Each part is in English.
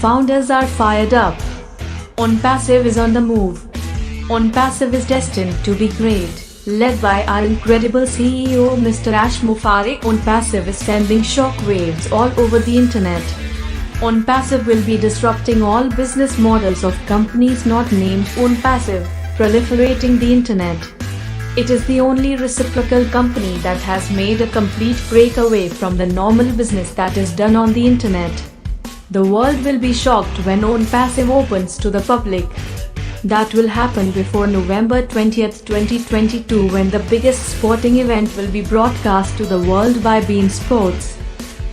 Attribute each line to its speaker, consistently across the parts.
Speaker 1: founders are fired up. ONPASSIVE is on the move. ONPASSIVE is destined to be great. Led by our incredible CEO Mr. Ash Mufareh, ONPASSIVE is sending shockwaves all over the internet. ONPASSIVE will be disrupting all business models of companies not named ONPASSIVE, proliferating the internet. It is the only reciprocal company that has made a complete breakaway from the normal business that is done on the internet. The world will be shocked when ONPASSIVE opens to the public. That will happen before November 20th, 2022, when the biggest sporting event will be broadcast to the world by beIN Sports.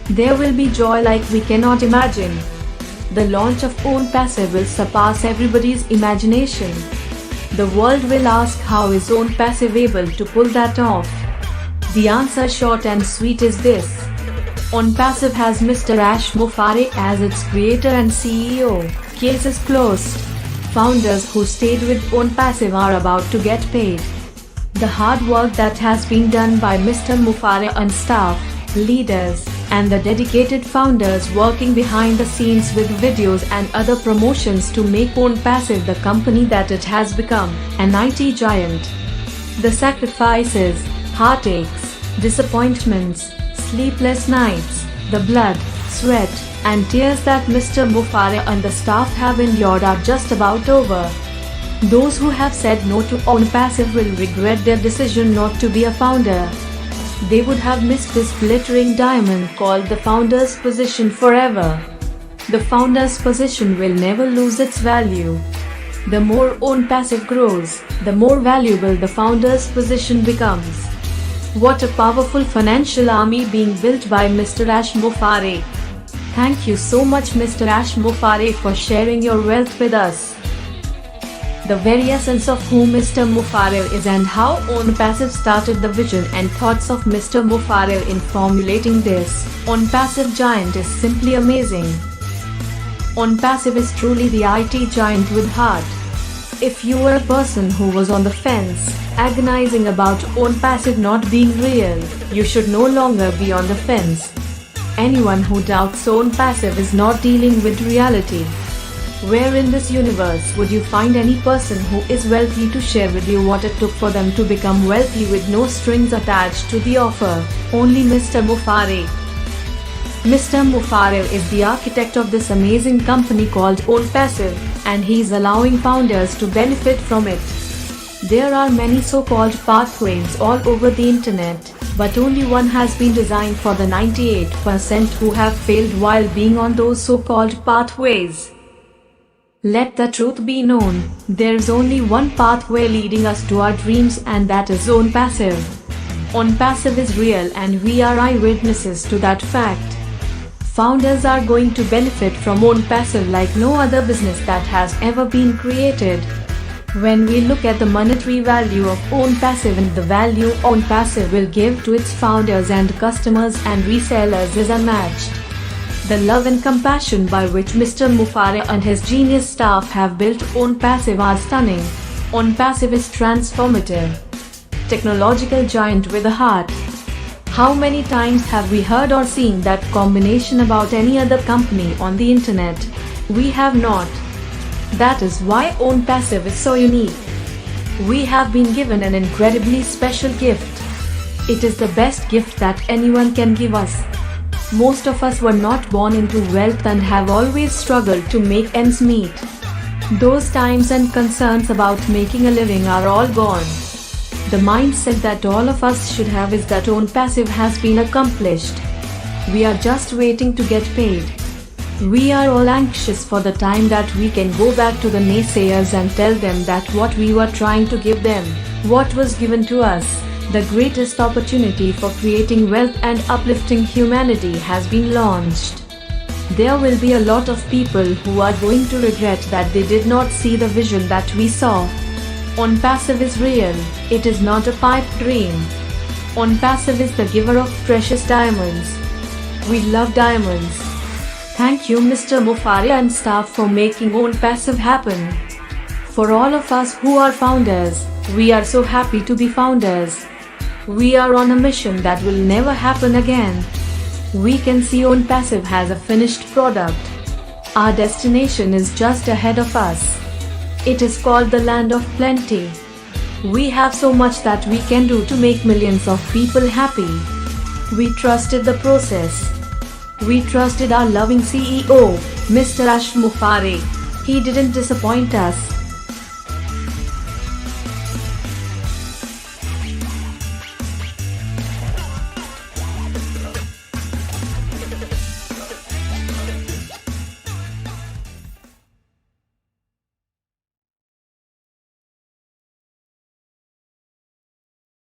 Speaker 1: There will be joy like we cannot imagine. The launch of ONPASSIVE will surpass everybody's imagination. The world will ask, how is ONPASSIVE able to pull that off? The answer, short and sweet, is this: ONPASSIVE has Mr. Ash Mufareh as its creator and CEO. Case is closed. Founders who stayed with ONPASSIVE are about to get paid. The hard work that has been done by Mr. Mufareh and staff, leaders, and the dedicated founders working behind the scenes with videos and other promotions to make ONPASSIVE the company that it has become, an IT giant. The sacrifices, heartaches, disappointments, sleepless nights, the blood, sweat, and tears that Mr. Mufareh and the staff have endured are just about over. Those who have said no to ONPASSIVE will regret their decision not to be a founder. They would have missed this glittering diamond called the founder's position forever. The founder's position will never lose its value. The more ONPASSIVE grows, the more valuable the founder's position becomes. What a powerful financial army being built by Mr. Ash Mufareh. Thank you so much, Mr. Ash Mufareh, for sharing your wealth with us. The very essence of who Mr. Mufareh is and how ONPASSIVE started the vision and thoughts of Mr. Mufareh in formulating this ONPASSIVE giant is simply amazing. ONPASSIVE is truly the IT giant with heart. If you were a person who was on the fence, agonizing about ONPASSIVE not being real, you should no longer be on the fence. Anyone who doubts ONPASSIVE is not dealing with reality. Where in this universe would you find any person who is wealthy to share with you what it took for them to become wealthy with no strings attached to the offer? Only Mr. Mufareh. Mr. Mufareh is the architect of this amazing company called ONPASSIVE, and he is allowing founders to benefit from it. There are many so-called pathways all over the internet, but only one has been designed for the 98% who have failed while being on those so-called pathways. Let the truth be known, there is only one pathway leading us to our dreams, and that is ONPASSIVE. ONPASSIVE is real, and we are eyewitnesses to that fact. Founders are going to benefit from ONPASSIVE like no other business that has ever been created. When we look at the monetary value of ONPASSIVE and the value ONPASSIVE will give to its founders and customers and resellers is unmatched. The love and compassion by which Mr. Mufareh and his genius staff have built ONPASSIVE are stunning. ONPASSIVE is transformative. Technological giant with a heart. How many times have we heard or seen that combination about any other company on the internet? We have not. That is why ONPASSIVE is so unique. We have been given an incredibly special gift. It is the best gift that anyone can give us. Most of us were not born into wealth and have always struggled to make ends meet. Those times and concerns about making a living are all gone. The mindset that all of us should have is that ONPASSIVE has been accomplished. We are just waiting to get paid. We are all anxious for the time that we can go back to the naysayers and tell them that what we were trying to give them, what was given to us, the greatest opportunity for creating wealth and uplifting humanity has been launched. There will be a lot of people who are going to regret that they did not see the vision that we saw. ONPASSIVE is real, it is not a pipe dream. ONPASSIVE is the giver of precious diamonds. We love diamonds. Thank you, Mr. Mufareh and staff, for making ONPASSIVE happen. For all of us who are founders, we are so happy to be founders. We are on a mission that will never happen again. We can see ONPASSIVE has a finished product. Our destination is just ahead of us. It is called the land of plenty. We have so much that we can do to make millions of people happy. We trusted the process. We trusted our loving CEO, Mr. Ashmufare. He didn't disappoint us.